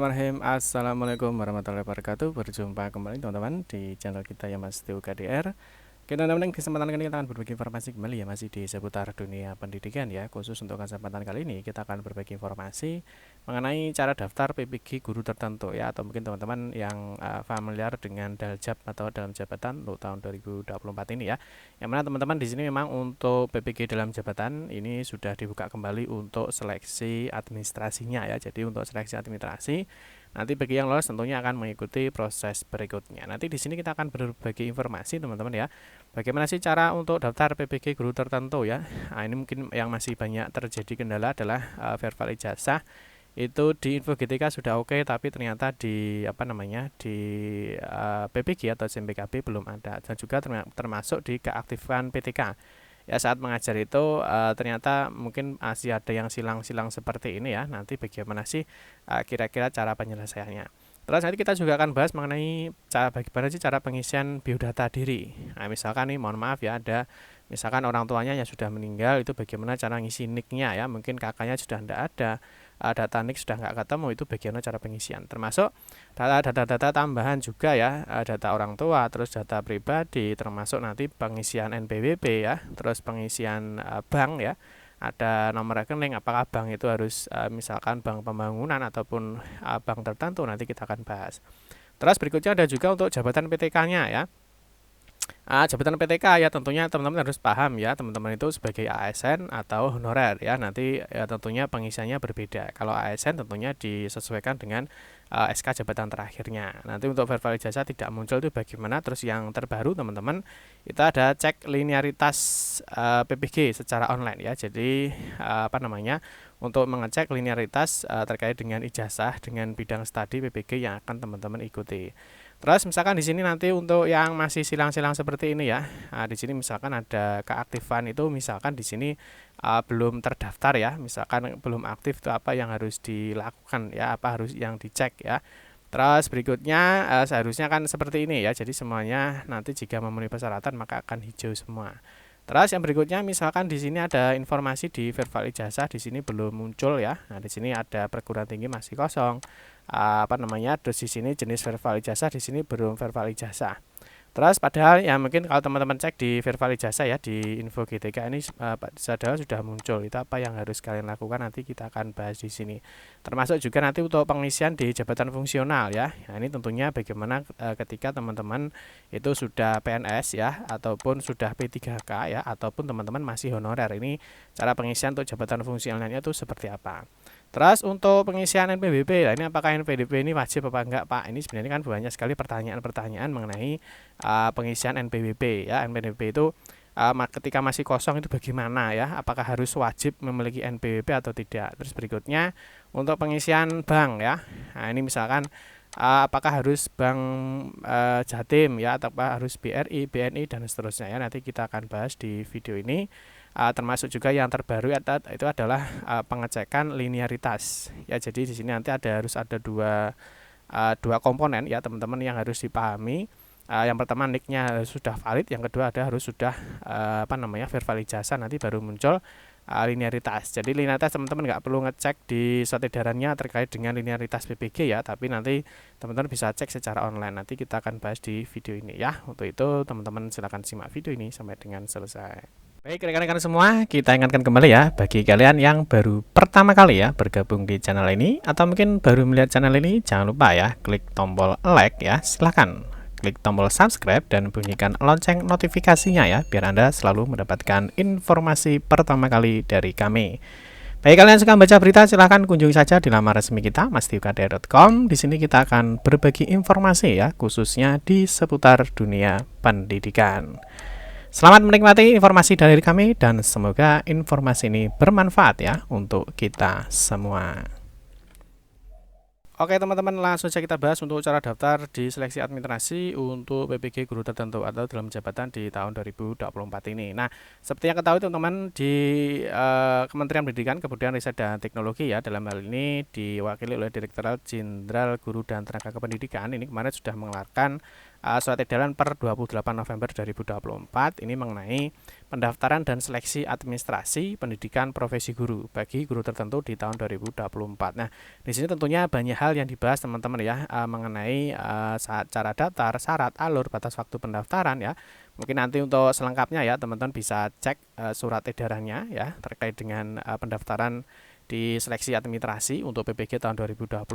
Bismillahirrahmanirrahim. Assalamualaikum warahmatullahi wabarakatuh. Berjumpa kembali teman-teman di channel kita yang Mas Tio KDR. Oke teman-teman, kesempatan kali ini kita akan berbagi informasi kembali ya, masih di seputar dunia pendidikan ya. Khusus untuk kesempatan kali ini kita akan berbagi informasi mengenai cara daftar PPG guru tertentu ya, atau mungkin teman-teman yang familiar dengan Daljab atau dalam jabatan untuk tahun 2024 ini ya. Yang mana teman-teman di sini memang untuk PPG dalam jabatan ini sudah dibuka kembali untuk seleksi administrasinya ya. Jadi untuk seleksi administrasi nanti bagi yang lolos tentunya akan mengikuti proses berikutnya. Nanti di sini kita akan berbagi informasi teman-teman ya. Bagaimana sih cara untuk daftar PPG guru tertentu ya? Nah, ini mungkin yang masih banyak terjadi kendala adalah verbal ijazah itu di Info GTK sudah oke, tapi ternyata di di PPG atau SMPKB belum ada, dan juga termasuk di keaktifan PTK. Ya saat mengajar itu ternyata mungkin masih ada yang silang-silang seperti ini ya. Nanti bagaimana sih kira-kira cara penyelesaiannya. Terus nanti kita juga akan bahas mengenai bagaimana sih cara pengisian biodata diri. Nah, misalkan nih mohon maaf ya, ada misalkan orang tuanya yang sudah meninggal, itu bagaimana cara ngisi nicknya ya. Mungkin kakaknya sudah tidak ada, data nick sudah nggak ketemu, itu bagaimana cara pengisian. Termasuk data tambahan juga ya, data orang tua, terus data pribadi, termasuk nanti pengisian NPWP ya, terus pengisian bank ya. Ada nomor rekening, apakah bank itu harus misalkan bank pembangunan ataupun bank tertentu, nanti kita akan bahas. Terus berikutnya ada juga untuk jabatan PTK-nya ya. Jabatan PTK ya tentunya teman-teman harus paham ya, teman-teman itu sebagai ASN atau honorer ya. Nanti ya tentunya pengisiannya berbeda. Kalau ASN tentunya disesuaikan dengan SK jabatan terakhirnya. Nanti untuk verbal ijazah tidak muncul itu bagaimana. Terus yang terbaru teman-teman, kita ada cek linearitas PPG secara online ya. Jadi untuk mengecek linearitas terkait dengan ijazah dengan bidang studi PPG yang akan teman-teman ikuti. Terus misalkan di sini nanti untuk yang masih silang-silang seperti ini ya. Nah, di sini misalkan ada keaktifan itu, misalkan di sini belum terdaftar ya. Misalkan belum aktif, itu apa yang harus dilakukan ya, apa harus yang dicek ya. Terus berikutnya seharusnya kan seperti ini ya. Jadi semuanya nanti jika memenuhi persyaratan maka akan hijau semua. Terus yang berikutnya misalkan di sini ada informasi di verbal ijazah, di sini belum muncul ya. Nah, di sini ada perguruan tinggi masih kosong. Terus di sini jenis verbal ijazah, di sini belum verbal ijazah. Terus padahal ya mungkin kalau teman-teman cek di verbal ijazah ya di Info GTK ini padahal sudah muncul. Itu apa yang harus kalian lakukan, nanti kita akan bahas di sini. Termasuk juga nanti untuk pengisian di jabatan fungsional ya. Nah, ini tentunya bagaimana ketika teman-teman itu sudah PNS ya, ataupun sudah P3K ya, ataupun teman-teman masih honorer. Ini cara pengisian untuk jabatan fungsionalnya itu seperti apa. Terus untuk pengisian NPWP, ini apakah NPWP ini wajib apa enggak Pak? Ini sebenarnya kan banyak sekali pertanyaan-pertanyaan mengenai pengisian NPWP ya. NPWP itu ketika masih kosong itu bagaimana ya? Apakah harus wajib memiliki NPWP atau tidak? Terus berikutnya untuk pengisian bank ya. Nah, ini misalkan apakah harus bank Jatim ya, atau harus BRI, BNI dan seterusnya ya. Nanti kita akan bahas di video ini. Termasuk juga yang terbaru itu adalah pengecekan linearitas ya. Jadi di sini nanti harus ada dua komponen ya teman-teman yang harus dipahami. Yang pertama nicknya sudah valid, yang kedua harus sudah verbal ijazah, nanti baru muncul linearitas. Jadi linearitas teman-teman nggak perlu ngecek di surat edarannya terkait dengan linearitas PPG ya, tapi nanti teman-teman bisa cek secara online. Nanti kita akan bahas di video ini ya. Untuk itu teman-teman silakan simak video ini sampai dengan selesai. Baik rekan-rekan semua, kita ingatkan kembali ya, bagi kalian yang baru pertama kali ya bergabung di channel ini, atau mungkin baru melihat channel ini, jangan lupa ya klik tombol like ya, silahkan klik tombol subscribe dan bunyikan lonceng notifikasinya ya, biar Anda selalu mendapatkan informasi pertama kali dari kami. Bagi kalian yang suka baca berita, silahkan kunjungi saja di laman resmi kita mastiukadr.com. Di sini kita akan berbagi informasi ya, khususnya di seputar dunia pendidikan. Selamat menikmati informasi dari kami dan semoga informasi ini bermanfaat ya untuk kita semua. Oke teman-teman, langsung saja kita bahas untuk cara daftar di seleksi administrasi untuk PPG guru tertentu atau dalam jabatan di tahun 2024 ini. Nah, seperti yang ketahui teman-teman, di Kementerian Pendidikan, Kebudayaan, Riset dan Teknologi ya, dalam hal ini diwakili oleh Direktorat Jenderal Guru dan Tenaga Kependidikan, ini kemarin sudah mengeluarkan Surat Edaran per 28 November 2024 ini mengenai pendaftaran dan seleksi administrasi pendidikan profesi guru bagi guru tertentu di tahun 2024. Nah, di sini tentunya banyak hal yang dibahas teman-teman ya, mengenai cara daftar, syarat, alur, batas waktu pendaftaran ya. Mungkin nanti untuk selengkapnya ya teman-teman bisa cek surat edarannya ya terkait dengan pendaftaran di seleksi administrasi untuk PPG tahun 2024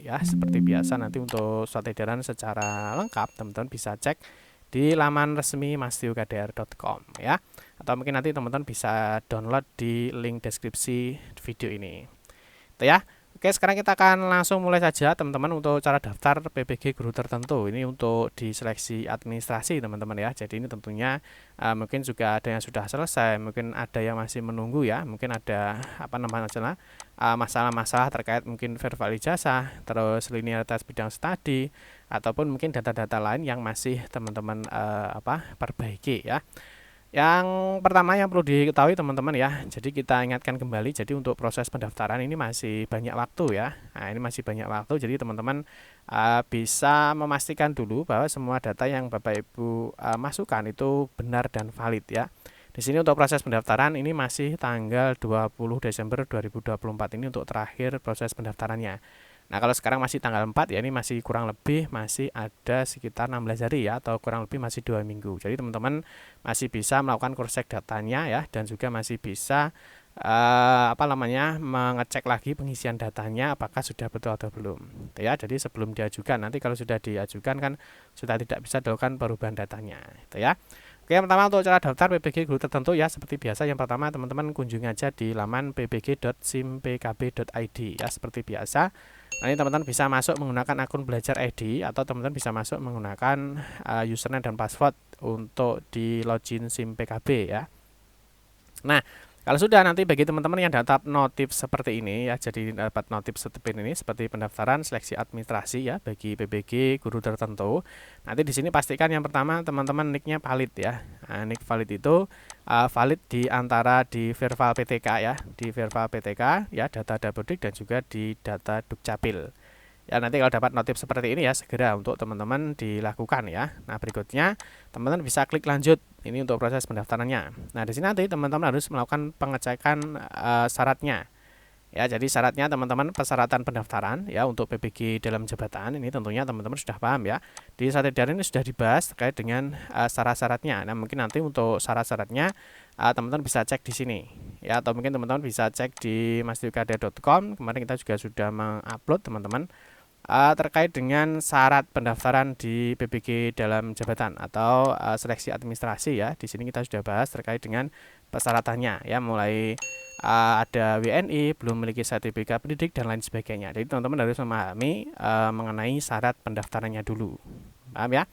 ya. Seperti biasa nanti untuk surat edaran secara lengkap teman-teman bisa cek di laman resmi mastiukdr.com ya. Atau mungkin nanti teman-teman bisa download di link deskripsi video ini. Itu ya. Oke, sekarang kita akan langsung mulai saja teman-teman untuk cara daftar PPG guru tertentu. Ini untuk di seleksi administrasi teman-teman ya. Jadi ini tentunya mungkin juga ada yang sudah selesai, mungkin ada yang masih menunggu ya. Mungkin ada masalah-masalah terkait mungkin verbal ijazah, terus linearitas bidang studi, ataupun mungkin data-data lain yang masih teman-teman perbaiki ya. Yang pertama yang perlu diketahui teman-teman ya, jadi kita ingatkan kembali, jadi untuk proses pendaftaran ini masih banyak waktu ya. Nah, ini masih banyak waktu, jadi teman-teman bisa memastikan dulu bahwa semua data yang Bapak Ibu masukkan itu benar dan valid ya. Di sini untuk proses pendaftaran ini masih tanggal 20 Desember 2024 ini untuk terakhir proses pendaftarannya. Nah, kalau sekarang masih tanggal 4 ya, ini masih kurang lebih masih ada sekitar 16 hari ya, atau kurang lebih masih 2 minggu. Jadi teman-teman masih bisa melakukan cross check datanya ya, dan juga masih bisa mengecek lagi pengisian datanya apakah sudah betul atau belum. Ya, jadi sebelum diajukan, nanti kalau sudah diajukan kan sudah tidak bisa dilakukan perubahan datanya, itu ya. Oke, yang pertama untuk cara daftar PPG guru tertentu ya, seperti biasa yang pertama teman-teman kunjungi aja di laman ppg.simpkb.id ya, seperti biasa. Nah, ini teman-teman bisa masuk menggunakan akun belajar ID atau teman-teman bisa masuk menggunakan username dan password untuk di login SIM PKB ya. Nah, kalau sudah nanti bagi teman-teman yang dapat notif seperti ini ya, jadi dapat notif seperti ini seperti pendaftaran seleksi administrasi ya bagi PPG guru tertentu. Nanti di sini pastikan yang pertama teman-teman nicknya valid ya. Nah, nick valid itu valid di antara di Verbal PTK ya, di Verbal PTK ya, data Dapodik dan juga di data Dukcapil. Ya, nanti kalau dapat notif seperti ini ya segera untuk teman-teman dilakukan ya. Nah, berikutnya teman-teman bisa klik lanjut ini untuk proses pendaftarannya. Nah, di sini nanti teman-teman harus melakukan pengecekan syaratnya. Ya, jadi syaratnya teman-teman persyaratan pendaftaran ya untuk PPG dalam jabatan ini tentunya teman-teman sudah paham ya. Di surat edaran ini sudah dibahas terkait dengan syarat-syaratnya. Nah, mungkin nanti untuk syarat-syaratnya teman-teman bisa cek di sini ya, atau mungkin teman-teman bisa cek di mastiukdr.com. Kemarin kita juga sudah mengupload teman-teman terkait dengan syarat pendaftaran di PPG dalam jabatan atau seleksi administrasi ya. Di sini kita sudah bahas terkait dengan persyaratannya ya, mulai ada WNI, belum memiliki sertifikat pendidik dan lain sebagainya. Jadi teman-teman harus memahami mengenai syarat pendaftarannya dulu. Paham ya?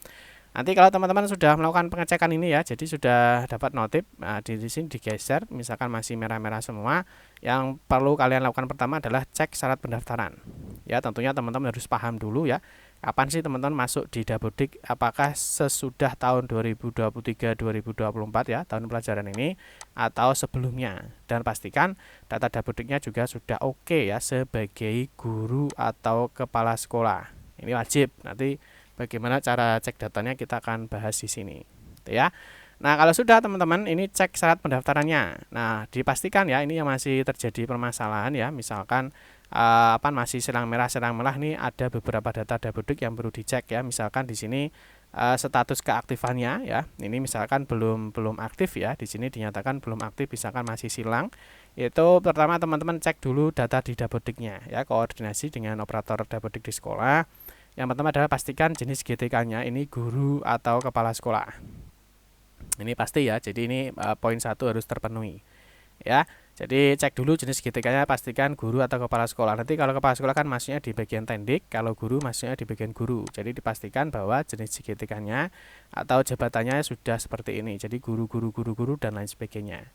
Nanti kalau teman-teman sudah melakukan pengecekan ini ya, jadi sudah dapat notif, di sini digeser, misalkan masih merah-merah semua, yang perlu kalian lakukan pertama adalah cek syarat pendaftaran. Ya, tentunya teman-teman harus paham dulu ya, kapan sih teman-teman masuk di Dapodik, apakah sesudah tahun 2023-2024 ya, tahun pelajaran ini, atau sebelumnya. Dan pastikan data Dapodiknya juga sudah oke ya, sebagai guru atau kepala sekolah. Ini wajib, nanti bagaimana cara cek datanya kita akan bahas di sini, ya. Nah, kalau sudah teman-teman ini cek syarat pendaftarannya. Nah, dipastikan ya ini yang masih terjadi permasalahan ya, misalkan masih serang merah nih, ada beberapa data Dapodik yang perlu dicek ya. Misalkan di sini status keaktifannya ya. Ini misalkan belum aktif ya. Di sini dinyatakan belum aktif, misalkan masih silang. Itu pertama teman-teman cek dulu data di Dapodiknya ya, koordinasi dengan operator Dapodik di sekolah. Yang pertama adalah pastikan jenis GTK-nya ini guru atau kepala sekolah. Ini pasti ya, jadi ini poin 1 harus terpenuhi. Ya, jadi cek dulu jenis GTK-nya, pastikan guru atau kepala sekolah. Nanti kalau kepala sekolah kan masuknya di bagian tendik, kalau guru masuknya di bagian guru. Jadi dipastikan bahwa jenis GTK-nya atau jabatannya sudah seperti ini. Jadi guru dan lain sebagainya.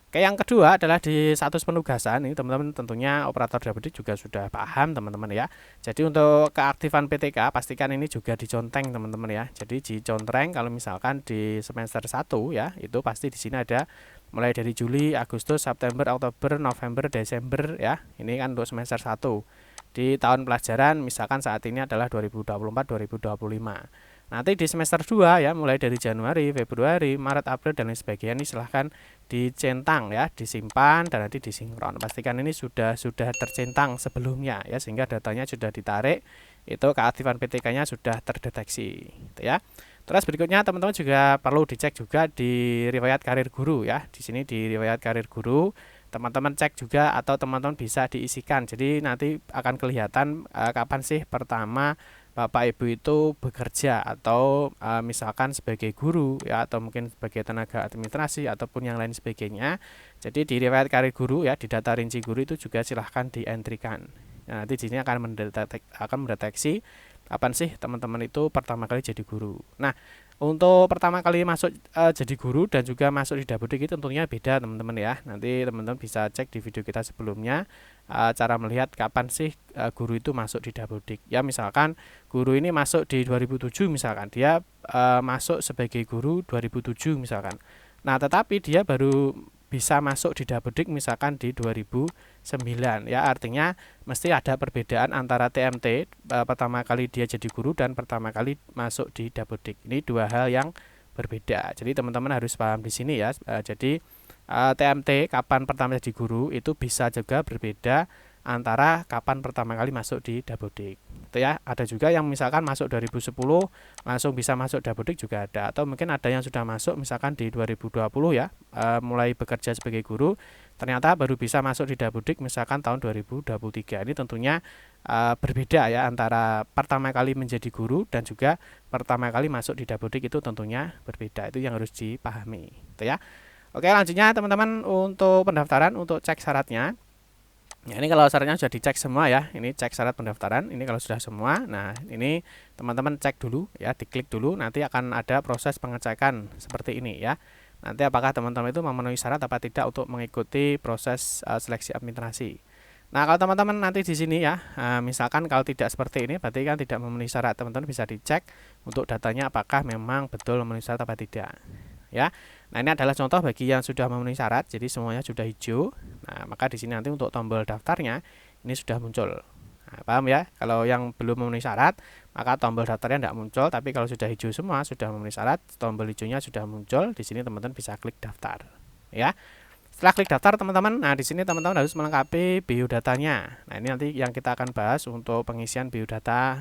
Oke, yang kedua adalah di status penugasan. Ini teman-teman tentunya operator Dapodik juga sudah paham teman-teman ya. Jadi untuk keaktifan PTK pastikan ini juga diconteng teman-teman ya. Jadi diconteng kalau misalkan di semester 1 ya, itu pasti di sini ada mulai dari Juli, Agustus, September, Oktober, November, Desember ya. Ini kan untuk semester 1. Di tahun pelajaran misalkan saat ini adalah 2024-2025. Nanti di semester 2 ya, mulai dari Januari, Februari, Maret, April dan lain sebagainya ini silahkan dicentang ya, disimpan dan nanti disinkron. Pastikan ini sudah tercentang sebelumnya ya, sehingga datanya sudah ditarik, itu keaktifan PTK-nya sudah terdeteksi, gitu ya. Terus berikutnya teman-teman juga perlu dicek juga di riwayat karir guru ya. Di sini di riwayat karir guru teman-teman cek juga atau teman-teman bisa diisikan. Jadi nanti akan kelihatan kapan sih pertama Bapak Ibu itu bekerja atau misalkan sebagai guru ya, atau mungkin sebagai tenaga administrasi ataupun yang lain sebagainya. Jadi di riwayat karir guru ya, di data rinci guru itu juga silahkan dientrikan. Nah, nanti di sini akan mendeteksi kapan sih teman-teman itu pertama kali jadi guru. Nah, untuk pertama kali masuk jadi guru dan juga masuk di Dabodik itu tentunya beda teman-teman ya. Nanti teman-teman bisa cek di video kita sebelumnya cara melihat kapan sih guru itu masuk di Dabodik. Ya misalkan guru ini masuk di 2007 misalkan, dia masuk sebagai guru 2007 misalkan. Nah, tetapi dia baru bisa masuk di Dabodik misalkan di 2009 ya, artinya mesti ada perbedaan antara TMT pertama kali dia jadi guru dan pertama kali masuk di Dabodik. Ini dua hal yang berbeda. Jadi teman-teman harus paham di sini ya. Jadi TMT kapan pertama jadi guru itu bisa juga berbeda antara kapan pertama kali masuk di Dabodik. Itu ya, ada juga yang misalkan masuk 2010 langsung bisa masuk Dabodik juga ada, atau mungkin ada yang sudah masuk misalkan di 2020 ya, mulai bekerja sebagai guru, ternyata baru bisa masuk di Dabodik misalkan tahun 2023. Ini tentunya berbeda ya, antara pertama kali menjadi guru dan juga pertama kali masuk di Dabodik itu tentunya berbeda. Itu yang harus dipahami, gitu ya. Oke, lanjutnya teman-teman untuk pendaftaran, untuk cek syaratnya. Ya, ini kalau syaratnya sudah dicek semua ya, ini cek syarat pendaftaran, ini kalau sudah semua. Nah, ini teman-teman cek dulu ya, diklik dulu, nanti akan ada proses pengecekan seperti ini ya. Nanti apakah teman-teman itu memenuhi syarat apa tidak untuk mengikuti proses seleksi administrasi. Nah, kalau teman-teman nanti di sini ya, misalkan kalau tidak seperti ini, berarti kan tidak memenuhi syarat. Teman-teman bisa dicek untuk datanya apakah memang betul memenuhi syarat apa tidak. Ya, nah ini adalah contoh bagi yang sudah memenuhi syarat, jadi semuanya sudah hijau. Nah, maka di sini nanti untuk tombol daftarnya ini sudah muncul. Nah, paham ya? Kalau yang belum memenuhi syarat, maka tombol daftarnya tidak muncul. Tapi kalau sudah hijau semua, sudah memenuhi syarat, tombol hijaunya sudah muncul. Di sini teman-teman bisa klik daftar. Ya. Setelah klik daftar teman-teman, nah di sini teman-teman harus melengkapi biodatanya. Nah, ini nanti yang kita akan bahas untuk pengisian biodata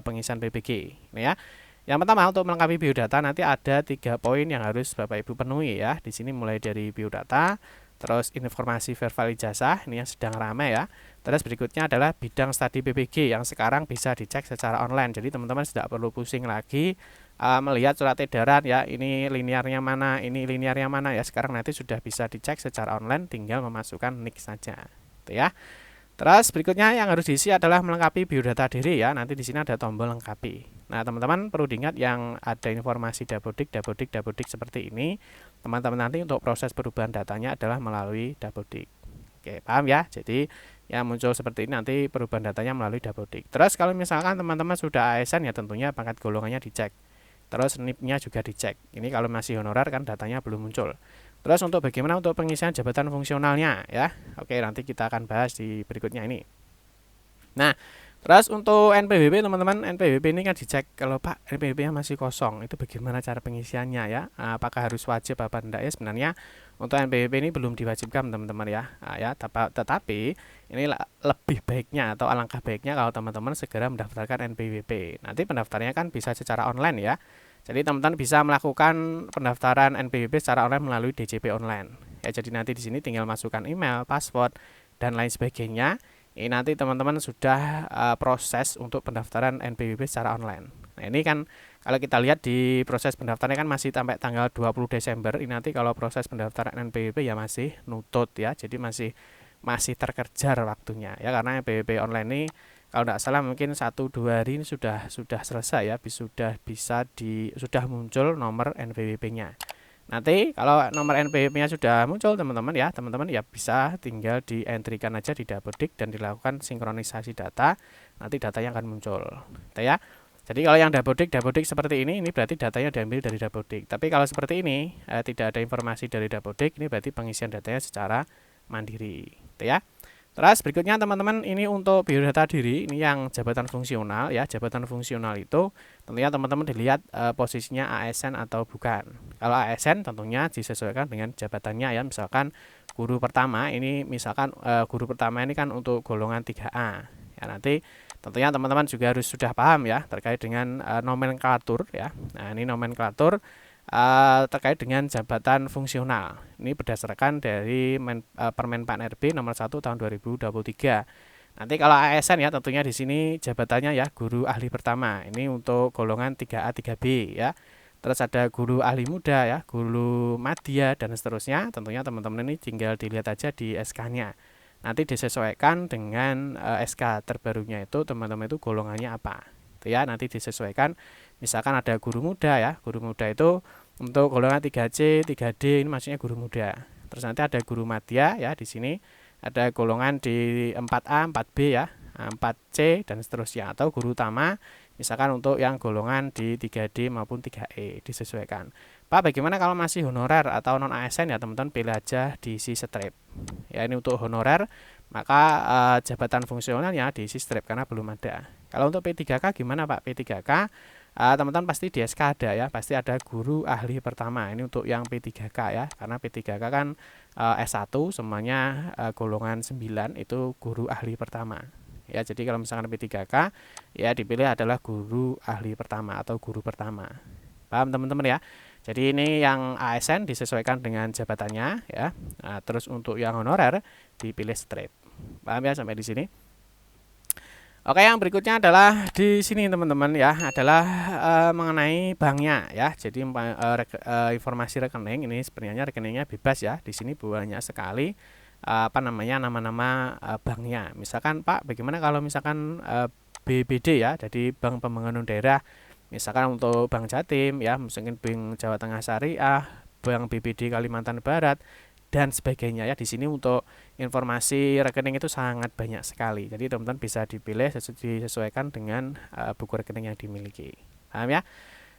pengisian PBG. Ini ya. Yang pertama, untuk melengkapi biodata nanti ada 3 poin yang harus Bapak Ibu penuhi ya. Di sini mulai dari biodata, terus informasi verbal ijazah, ini yang sedang ramai ya. Terus berikutnya adalah bidang studi PBG yang sekarang bisa dicek secara online. Jadi teman-teman tidak perlu pusing lagi melihat surat edaran ya, ini linearnya mana, ini linearnya mana ya. Sekarang nanti sudah bisa dicek secara online, tinggal memasukkan nick saja. Gitu ya. Terus berikutnya yang harus diisi adalah melengkapi biodata diri ya. Nanti di sini ada tombol lengkapi. Nah, teman-teman perlu diingat yang ada informasi Dabodik seperti ini. Teman-teman nanti untuk proses perubahan datanya adalah melalui Dabodik. Oke, paham ya? Jadi yang muncul seperti ini nanti perubahan datanya melalui Dabodik. Terus kalau misalkan teman-teman sudah ASN ya tentunya pangkat golongannya dicek. Terus NIP-nya juga dicek. Ini kalau masih honorer kan datanya belum muncul. Terus untuk bagaimana untuk pengisian jabatan fungsionalnya ya. Oke, nanti kita akan bahas di berikutnya ini. Nah, terus untuk NPWP teman-teman, NPWP ini kan dicek kalau Pak NPWP-nya masih kosong, itu bagaimana cara pengisiannya ya? Apakah harus wajib apa tidak ya? Sebenarnya untuk NPWP ini belum diwajibkan teman-teman ya. Ya, tetapi ini lebih baiknya atau alangkah baiknya kalau teman-teman segera mendaftarkan NPWP. Nanti pendaftarnya kan bisa secara online ya. Jadi teman-teman bisa melakukan pendaftaran NPWP secara online melalui DJP online. Ya, jadi nanti di sini tinggal masukkan email, password dan lain sebagainya. Ini nanti teman-teman sudah proses untuk pendaftaran NPWP secara online. Nah, ini kan kalau kita lihat di proses pendaftarannya kan masih sampai tanggal 20 Desember. Ini nanti kalau proses pendaftaran NPWP ya masih nutut ya. Jadi masih terkejar waktunya ya, karena NPWP online ini kalau tidak salah mungkin 1-2 hari ini sudah selesai ya, sudah muncul nomor NPWP-nya. Nanti kalau nomor NPWP-nya sudah muncul teman-teman ya bisa tinggal dientrikan aja di Dabodik dan dilakukan sinkronisasi data, nanti datanya akan muncul. Ya. Jadi kalau yang Dabodik seperti ini berarti datanya diambil dari Dabodik. Tapi kalau seperti ini tidak ada informasi dari Dabodik, ini berarti pengisian datanya secara mandiri. Ya. Terus berikutnya teman-teman, ini untuk biodata diri, ini yang jabatan fungsional ya. Jabatan fungsional itu tentunya teman-teman dilihat posisinya ASN atau bukan. Kalau ASN tentunya disesuaikan dengan jabatannya ya. Misalkan guru pertama ini, misalkan guru pertama ini kan untuk golongan 3A. Ya, nanti tentunya teman-teman juga harus sudah paham ya terkait dengan nomenklatur ya. Nah, ini nomenklatur terkait dengan jabatan fungsional. Ini berdasarkan dari Permen Pan RB nomor 1 tahun 2023. Nanti kalau ASN ya tentunya di sini jabatannya ya guru ahli pertama. Ini untuk golongan 3A 3B ya. Terus ada guru ahli muda ya, guru madya dan seterusnya. Tentunya teman-teman ini tinggal dilihat aja di SK-nya. Nanti disesuaikan dengan SK terbarunya itu teman-teman itu golongannya apa. Itu ya, nanti disesuaikan. Misalkan ada guru muda ya. Guru muda itu untuk golongan 3C, 3D ini maksudnya guru muda. Terus nanti ada guru madya ya di sini. Ada golongan di 4A, 4B ya, 4C dan seterusnya, atau guru utama misalkan untuk yang golongan di 3D maupun 3E disesuaikan. Pak, bagaimana kalau masih honorer atau non ASN ya teman-teman, pilih aja diisi strip. Ya, ini untuk honorer maka jabatan fungsionalnya diisi strip karena belum ada. Kalau untuk P3K gimana Pak? P3K teman-teman pasti di SK ada ya, pasti ada guru ahli pertama. Ini untuk yang P3K ya, karena P3K kan S1 semuanya golongan 9 itu guru ahli pertama. Ya, jadi kalau misalkan P3K ya dipilih adalah guru ahli pertama atau guru pertama. Paham teman-teman ya? Jadi ini yang ASN disesuaikan dengan jabatannya ya. Nah, terus untuk yang honorer dipilih straight. Paham ya sampai di sini? Oke, yang berikutnya adalah di sini teman-teman ya, adalah mengenai banknya ya. Jadi informasi rekening ini sebenarnya rekeningnya bebas ya. Di sini banyak sekali nama-nama banknya. Misalkan Pak, bagaimana kalau misalkan BPD ya, jadi Bank Pembangunan Daerah. Misalkan untuk Bank Jatim ya, mungkin Bank Jawa Tengah Syariah, Bank BPD Kalimantan Barat dan sebagainya ya. Di sini untuk informasi rekening itu sangat banyak sekali. Jadi teman-teman bisa dipilih disesuaikan dengan buku rekening yang dimiliki. Paham ya?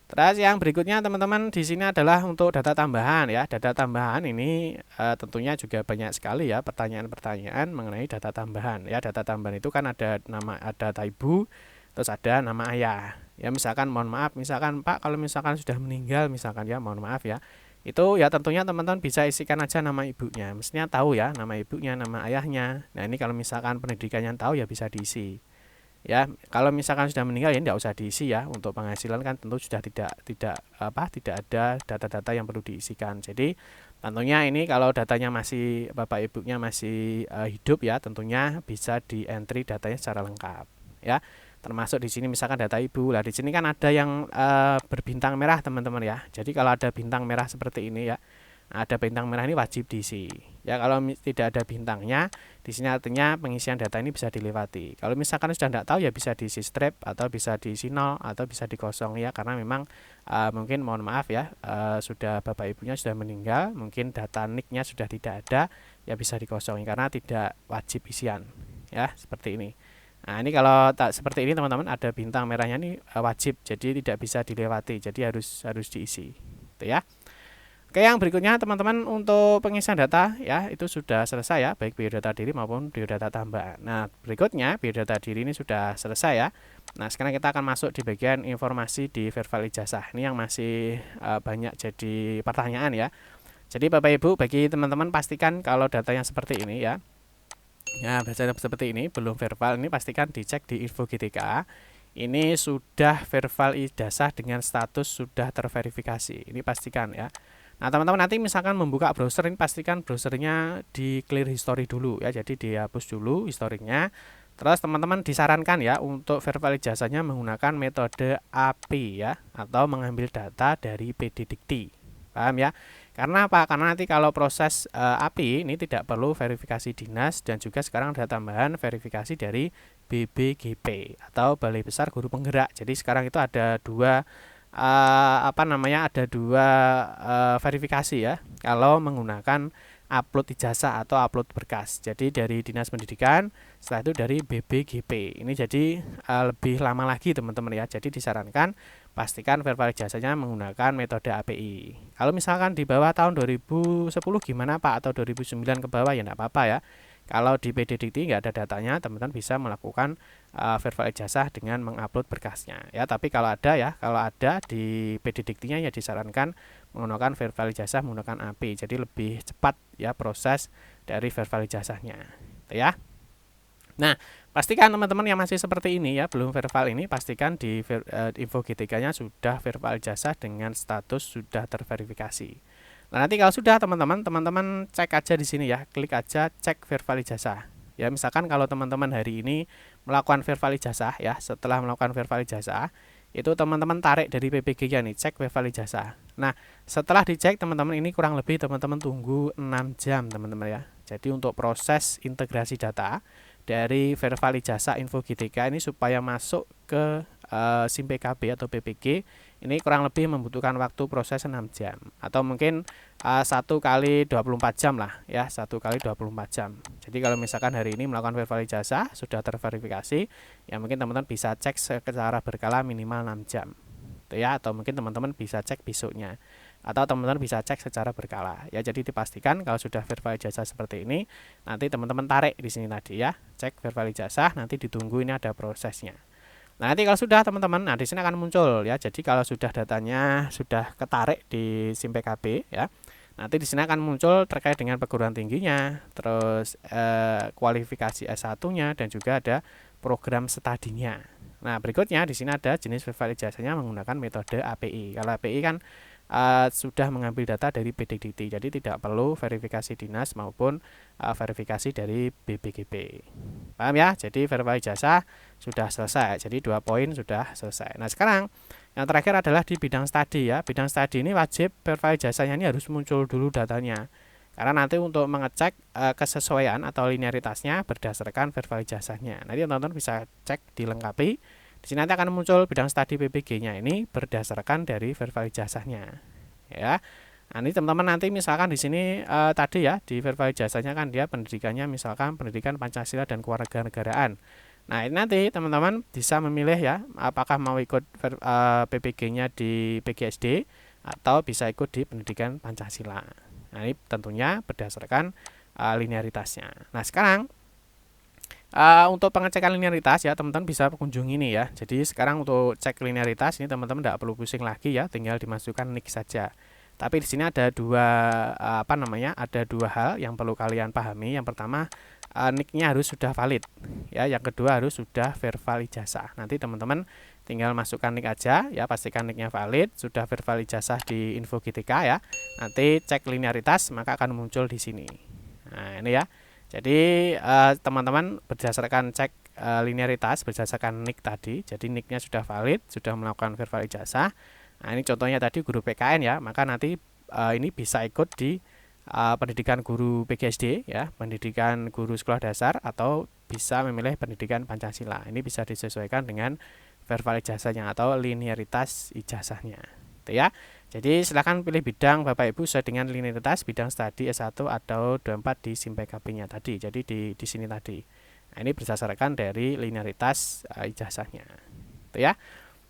Terus yang berikutnya teman-teman di sini adalah untuk data tambahan ya. Data tambahan ini tentunya juga banyak sekali ya pertanyaan-pertanyaan mengenai data tambahan ya. Data tambahan itu kan ada nama, ada data ibu, terus ada nama ayah. Ya misalkan mohon maaf, misalkan Pak kalau misalkan sudah meninggal misalkan ya, mohon maaf ya. Itu ya tentunya teman-teman bisa isikan aja nama ibunya. Mestinya tahu ya nama ibunya, nama ayahnya. Nah, ini kalau misalkan pendidikannya tahu ya bisa diisi. Ya, kalau misalkan sudah meninggal ya tidak usah diisi ya. Untuk penghasilan kan tentu sudah tidak ada data-data yang perlu diisikan. Jadi tentunya ini kalau datanya masih bapak ibunya masih hidup ya, tentunya bisa di entry datanya secara lengkap ya. Termasuk di sini misalkan data ibu. Lah di sini kan ada yang berbintang merah teman-teman ya. Jadi kalau ada bintang merah seperti ini ya, ada bintang merah ini wajib diisi. Ya kalau tidak ada bintangnya, di sini artinya pengisian data ini bisa dilewati. Kalau misalkan sudah tidak tahu ya bisa diisi strip atau bisa diisi nol atau bisa dikosong ya, karena memang mungkin mohon maaf ya sudah bapak ibunya sudah meninggal, mungkin data nicknya sudah tidak ada, ya bisa dikosongi karena tidak wajib isian ya seperti ini. Nah, ini kalau tak seperti ini teman-teman ada bintang merahnya ini wajib, jadi tidak bisa dilewati, jadi harus diisi. Itu ya. Oke, yang berikutnya teman-teman untuk pengisian data ya itu sudah selesai ya, baik biodata diri maupun biodata tambahan. Nah, berikutnya biodata diri ini sudah selesai ya. Nah, sekarang kita akan masuk di bagian informasi di verbal ijazah. Ini yang masih banyak jadi pertanyaan ya. Jadi Bapak Ibu, bagi teman-teman pastikan kalau datanya seperti ini ya. Ya, bacanya seperti ini, belum verbal, ini pastikan dicek di info GTK. Ini sudah verbal ijazah dengan status sudah terverifikasi. Ini pastikan ya. Nah, teman-teman nanti misalkan membuka browser ini pastikan browsernya di clear history dulu ya. Jadi dihapus dulu historinya. Terus teman-teman disarankan ya untuk verbal ijazahnya menggunakan metode API ya, atau mengambil data dari PD Dikti. Paham ya? Karena apa? Karena nanti kalau proses API ini tidak perlu verifikasi dinas dan juga sekarang ada tambahan verifikasi dari BBGP atau Balai Besar Guru Penggerak. Jadi sekarang itu ada dua ada dua verifikasi ya kalau menggunakan upload ijazah atau upload berkas. Jadi dari Dinas Pendidikan, setelah itu dari BBGP. Ini jadi lebih lama lagi teman-teman ya. Jadi disarankan pastikan verbal ijazahnya menggunakan metode API. Kalau misalkan di bawah tahun 2010 gimana Pak, atau 2009 ke bawah ya enggak apa-apa ya. Kalau di PD Dikti nggak ada datanya, teman-teman bisa melakukan verbal ijazah dengan mengupload berkasnya ya. Tapi kalau ada di PD Diktinya ya disarankan menggunakan verbal ijazah menggunakan AP. Jadi lebih cepat ya proses dari verbal ijazahnya ya. Nah, pastikan teman-teman yang masih seperti ini ya, belum verbal ini, pastikan di info GTK-nya sudah verbal ijazah dengan status sudah terverifikasi. Nah, nanti kalau sudah teman-teman cek aja di sini ya, klik aja cek verbal ijazah. Ya, misalkan kalau teman-teman hari ini melakukan verbal ijazah ya, setelah melakukan verbal ijazah, itu teman-teman tarik dari PPG-nya nih, cek verbal ijazah. Nah, setelah dicek teman-teman ini kurang lebih teman-teman tunggu 6 jam teman-teman ya. Jadi untuk proses integrasi data dari verbal ijazah info GTK ini supaya masuk ke SIM PKB atau PPG ini kurang lebih membutuhkan waktu proses 6 jam atau mungkin 1 kali 24 jam lah ya, 1 kali 24 jam. Jadi kalau misalkan hari ini melakukan verbal ijazah sudah terverifikasi ya, mungkin teman-teman bisa cek secara berkala minimal 6 jam ya, atau mungkin teman-teman bisa cek besoknya atau teman-teman bisa cek secara berkala ya. Jadi dipastikan kalau sudah verbal ijazah seperti ini nanti teman-teman tarik di sini tadi ya, cek verbal ijazah, nanti ditunggu ini ada prosesnya. Nah, nanti kalau sudah teman-teman, nah di sini akan muncul ya. Jadi kalau sudah datanya sudah ketarik di SIM PKB ya, nanti di sini akan muncul terkait dengan perguruan tingginya, terus kualifikasi S1-nya dan juga ada program studinya. Nah, berikutnya di sini ada jenis verbal ijazahnya menggunakan metode API. Kalau API kan sudah mengambil data dari PD Dikti, jadi tidak perlu verifikasi dinas maupun verifikasi dari BPGB. Paham ya? Jadi verbal ijazah sudah selesai. Jadi 2 poin sudah selesai. Nah, sekarang yang terakhir adalah di bidang studi ya. Bidang studi ini wajib verbal ijazahnya ini harus muncul dulu datanya. Karena nanti untuk mengecek kesesuaian atau linearitasnya berdasarkan verbal ijazahnya. Nanti teman-teman bisa cek dilengkapi. Di sini nanti akan muncul bidang studi PPG-nya ini berdasarkan dari verbal ijazahnya. Ya. Nah, ini teman-teman nanti misalkan di sini tadi ya di verbal ijazahnya kan dia pendidikannya misalkan pendidikan Pancasila dan Kewarganegaraan. Nah, ini nanti teman-teman bisa memilih ya apakah mau ikut PPG-nya di PGSD atau bisa ikut di pendidikan Pancasila. Nah, ini tentunya berdasarkan linearitasnya. Nah, sekarang untuk pengecekan linearitas ya teman-teman bisa kunjungi ini ya. Jadi sekarang untuk cek linearitas ini teman-teman tidak perlu pusing lagi ya, tinggal dimasukkan NIK saja. Tapi di sini ada ada dua hal yang perlu kalian pahami. Yang pertama, NIK-nya harus sudah valid ya. Yang kedua harus sudah verbal ijazah. Nanti teman-teman tinggal masukkan NIK aja ya, pastikan NIK-nya valid, sudah verbal ijazah di info GTK ya. Nanti cek linearitas maka akan muncul di sini. Nah, ini ya. Jadi teman-teman berdasarkan cek linearitas berdasarkan NIK tadi. Jadi NIK-nya sudah valid, sudah melakukan verbal ijazah. Nah, ini contohnya tadi guru PKN ya, maka nanti ini bisa ikut di pendidikan guru PGSD ya, pendidikan guru sekolah dasar, atau bisa memilih pendidikan Pancasila. Ini bisa disesuaikan dengan verbal ijazahnya atau linearitas ijazahnya. Itu ya. Jadi silakan pilih bidang Bapak Ibu sesuai dengan linearitas bidang studi S1 atau 24 di SIM PKB-nya tadi. Jadi di sini tadi. Nah, ini berdasarkan dari linearitas ijazahnya. Itu ya.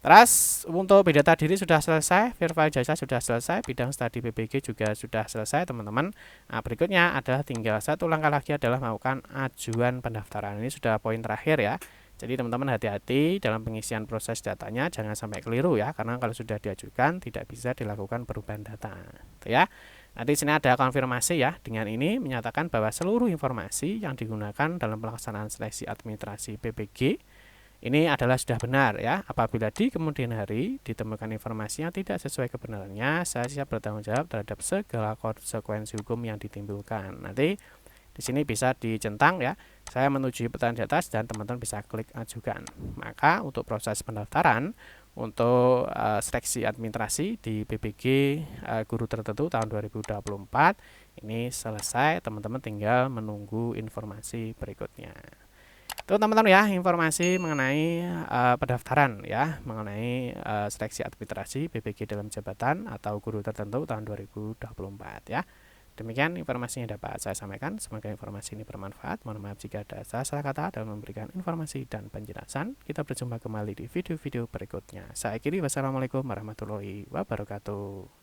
Terus untuk bidata diri sudah selesai, verbal ijazah sudah selesai, bidang studi PPG juga sudah selesai teman-teman. Nah, berikutnya adalah tinggal satu langkah lagi adalah melakukan ajuan pendaftaran. Ini sudah poin terakhir ya. Jadi teman-teman hati-hati dalam pengisian proses datanya, jangan sampai keliru ya, karena kalau sudah diajukan tidak bisa dilakukan perubahan data. Itu ya. Nanti sini ada konfirmasi ya, dengan ini menyatakan bahwa seluruh informasi yang digunakan dalam pelaksanaan seleksi administrasi PPG ini adalah sudah benar ya. Apabila di kemudian hari ditemukan informasi yang tidak sesuai kebenarannya, saya siap bertanggung jawab terhadap segala konsekuensi hukum yang ditimbulkan. Nanti di sini bisa dicentang ya, saya menuju pertanyaan di atas dan teman-teman bisa klik ajukan. Maka untuk proses pendaftaran untuk seleksi administrasi di PPG guru tertentu tahun 2024 ini selesai, teman-teman tinggal menunggu informasi berikutnya. Itu teman-teman ya informasi mengenai pendaftaran ya, mengenai seleksi administrasi PPG dalam jabatan atau guru tertentu tahun 2024 ya. Demikian informasi yang dapat saya sampaikan. Semoga informasi ini bermanfaat. Mohon maaf jika ada salah kata dalam memberikan informasi dan penjelasan. Kita berjumpa kembali di video-video berikutnya. Saya akhiri, wassalamualaikum warahmatullahi wabarakatuh.